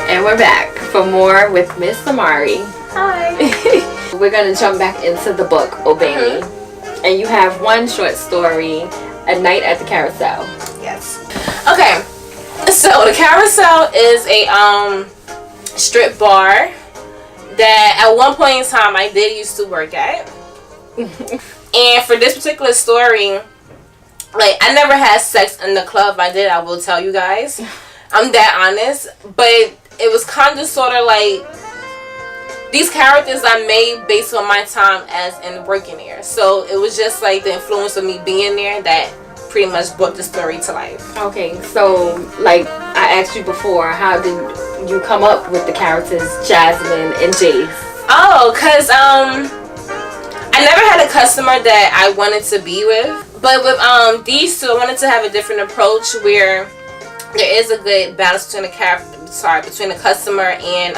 And we're back for more with Miss Samari. Hi. We're gonna jump back into the book, Obey Me. And you have one short story, A Night at the Carousel. Yes. Okay. So the Carousel is a strip bar that at one point in time I did used to work at. And for this particular story, like, I never had sex in the club. If I did, I will tell you guys. I'm that honest. But it was kind of sort of like, these characters I made based on my time as in working there. So it was just like the influence of me being there that pretty much brought the story to life. Okay, so like I asked you before, how did you come up with the characters Jasmine and Jace? Oh, cause I never had a customer that I wanted to be with, but with these two, I wanted to have a different approach where there is a good balance between between the customer and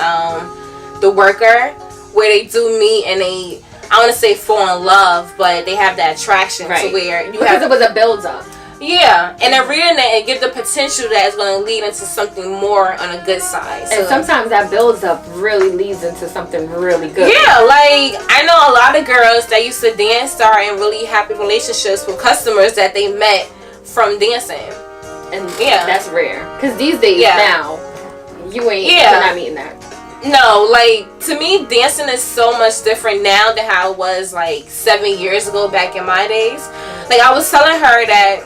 the worker, where they do meet and they, I want to say fall in love, but they have that attraction to where you because it was a build up. Yeah, and then reading it, it gives the potential that it's going to lead into something more on a good side. And sometimes that builds up really leads into something really good. Yeah, like I know a lot of girls that used to dance are in really happy relationships with customers that they met from dancing. And that's rare. Because these days now, you're not meeting that. No, like, to me, dancing is so much different now than how it was, like, 7 years ago back in my days. Like, I was telling her that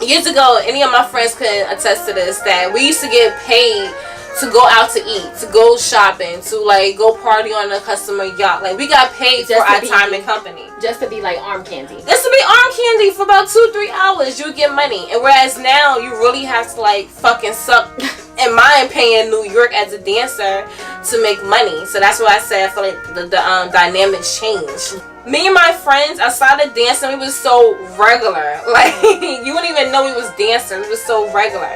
years ago, any of my friends could attest to this, that we used to get paid to go out to eat, to go shopping, to, like, go party on a customer yacht. Like, we got paid for our time and company. Just to be, like, arm candy. Just to be arm candy for about 2-3 hours, you get money. And whereas now, you really have to, like, fucking suck, in my opinion, New York as a dancer to make money. So that's why I say I feel like the dynamics change. Me and my friends, outside of dancing, we was so regular. Like, you wouldn't even know we was dancing. We was so regular.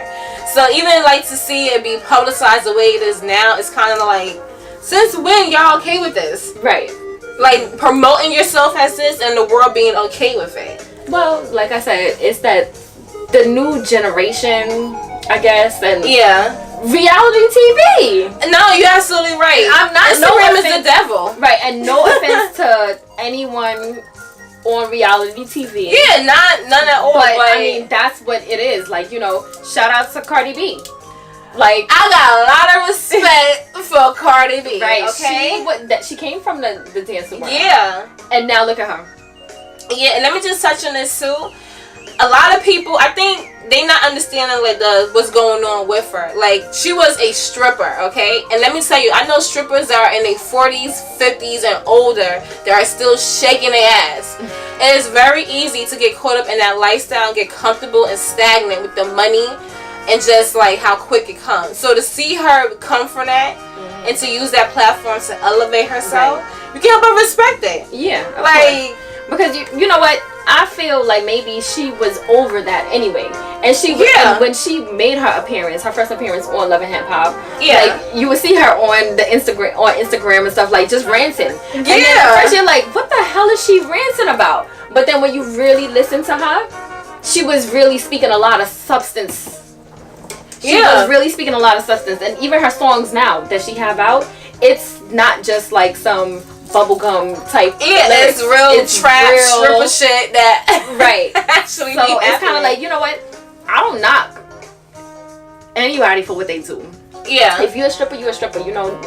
So even, like, to see it be publicized the way it is now, it's kind of like, since when y'all okay with this? Right. Like, promoting yourself as this and the world being okay with it. Well, like I said, it's that the new generation, I guess, and reality TV. No, you're absolutely right. I'm not. Instagram is the devil. Right, and no offense to anyone on reality TV. Yeah, none at all. But I mean, that's what it is. Like, you know, shout out to Cardi B. Like, I got a lot of respect for Cardi B. Right. Okay. She came from the dancing world. Yeah. And now look at her. Yeah, and let me just touch on this too. A lot of people, I think, they not understanding like what's going on with her. Like, she was a stripper, okay? And let me tell you, I know strippers that are in their 40s, 50s, and older that are still shaking their ass. It is very easy to get caught up in that lifestyle and get comfortable and stagnant with the money and just like how quick it comes. So to see her come from that and to use that platform to elevate herself, you can't but respect it. Yeah, like, because you know what? I feel like maybe she was over that anyway, and she and when she made her appearance, her first appearance on Love and Hip Hop, like you would see her on the Instagram and stuff, like just ranting. And then at first you're like, what the hell is she ranting about? But then when you really listen to her, she was really speaking a lot of substance. She was really speaking a lot of substance, and even her songs now that she have out, it's not just like some bubblegum type. It's real trap stripper shit that actually so it's kind of like, you know what, I don't knock anybody for what they do. If you're a stripper, you're a stripper, you know,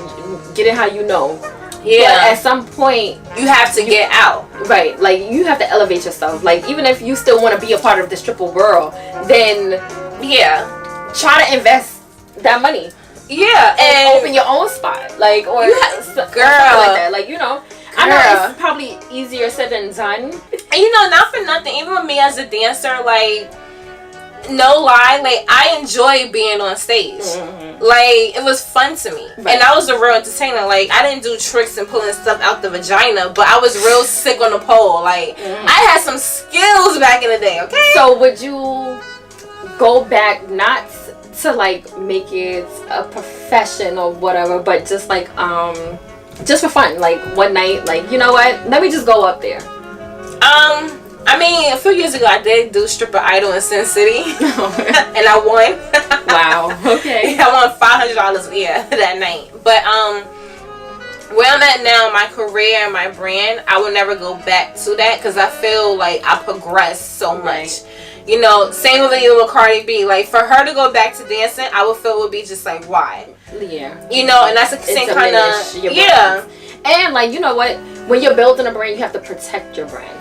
get it how you know. But at some point you have to get out. Right, like you have to elevate yourself. Like, even if you still want to be a part of the stripper world, then try to invest that money. And open your own spot, like, or something like that. Like, you know, I know it's probably easier said than done. And you know, not for nothing, even with me as a dancer, like, no lie, like, I enjoy being on stage. Like, it was fun to me. And I was a real entertainer. Like, I didn't do tricks and pulling stuff out the vagina, but I was real sick on the pole. Like, I had some skills back in the day, okay? So would you go back, not to like make it a profession or whatever, but just like just for fun, like one night, like, you know what, let me just go up there? I mean, a few years ago I did do Stripper Idol in Sin City and I won. Wow. Okay. I won $500 that night. But where I'm at now, my career and my brand, I will never go back to that because I feel like I progressed so much. Right. You know, same with Cardi B. Like, for her to go back to dancing, I would feel it would be just like, why? Yeah. You know, and that's the same kind of, yeah. And, like, you know what? When you're building a brand, you have to protect your brand.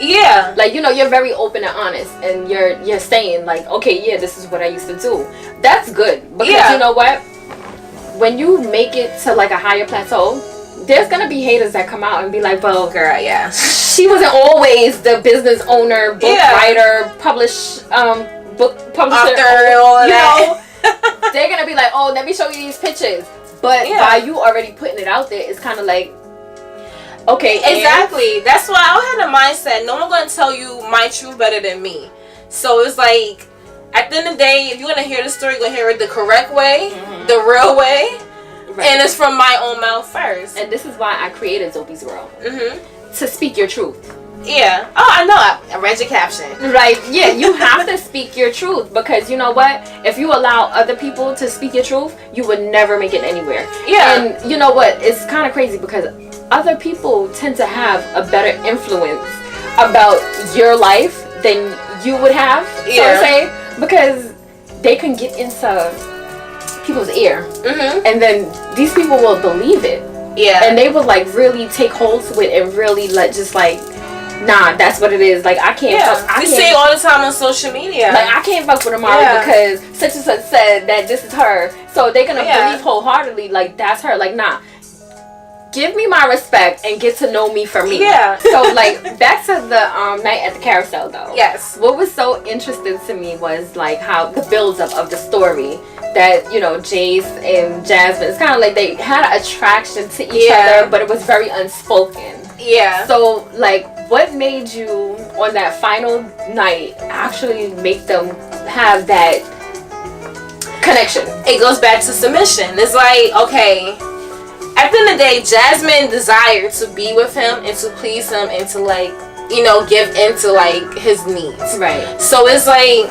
Yeah. Like, you know, you're very open and honest. And you're saying, like, okay, yeah, this is what I used to do. That's good. Because, you know what? When you make it to, like, a higher plateau, there's going to be haters that come out and be like, well, girl, yeah. She wasn't always the business owner, book writer, book publisher. All that. They're gonna be like, oh, let me show you these pictures. But by you already putting it out there, it's kind of like, okay, exactly. That's why I had a mindset. No one's gonna tell you my truth better than me. So it's like, at the end of the day, if you want to hear the story, you're gonna hear it the correct way, the real way, and it's from my own mouth first. And this is why I created Dopies World. To speak your truth. Yeah. Oh, I know. I read your caption. Right. Yeah, you have to speak your truth because you know what? If you allow other people to speak your truth, you would never make it anywhere. Yeah. And you know what? It's kind of crazy because other people tend to have a better influence about your life than you would have. So to say, because they can get into people's ear, and then these people will believe it. Yeah. And they would like really take hold to it and really like just like, nah, that's what it is. Like I can't. You see it all the time on social media. Like I can't fuck with Amari because such and such said that this is her. So they're gonna believe wholeheartedly like that's her. Like nah. Give me my respect and get to know me for me. Yeah. So like back to the night at the carousel though. Yes. What was so interesting to me was like how the build up of the story that you know Jace and Jasmine. It's kind of like they had an attraction to each other, but it was very unspoken. Yeah. So like, what made you on that final night actually make them have that connection? It goes back to submission. It's like okay. At the end of the day, Jasmine desired to be with him and to please him and to like, you know, give into like his needs. Right. So it's like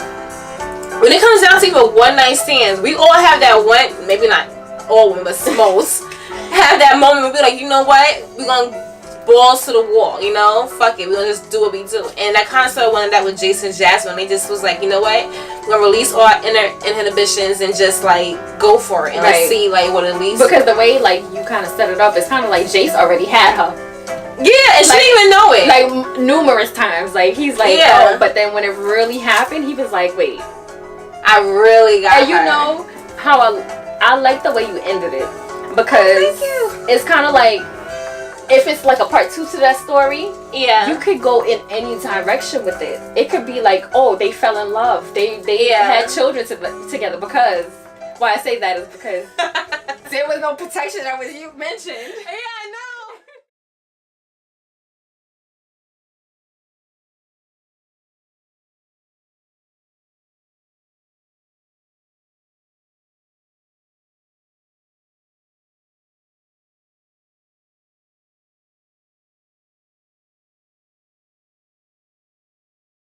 when it comes down to even one night stands, we all have that one, maybe not all women, but most have that moment where we're like, you know what, we're gonna balls to the wall, you know, fuck it, we're gonna just do what we do. And I kind of started wanting that with Jason and Jasmine. They just was like, you know what, we're gonna release all our inhibitions and just like go for it and let's see like what it leads. Because the way like you kind of set it up, it's kind of like Jace already had her. Yeah, and she didn't even know it. Like numerous times, like he's like, oh, but then when it really happened, he was like, wait, I really got and her. You know how I like the way you ended it because it's kind of like. If it's like a part 2 to that story, you could go in any direction with it. It could be like, oh, they fell in love. They had children together because. Why I say that is because there was no protection that was you mentioned. Yeah.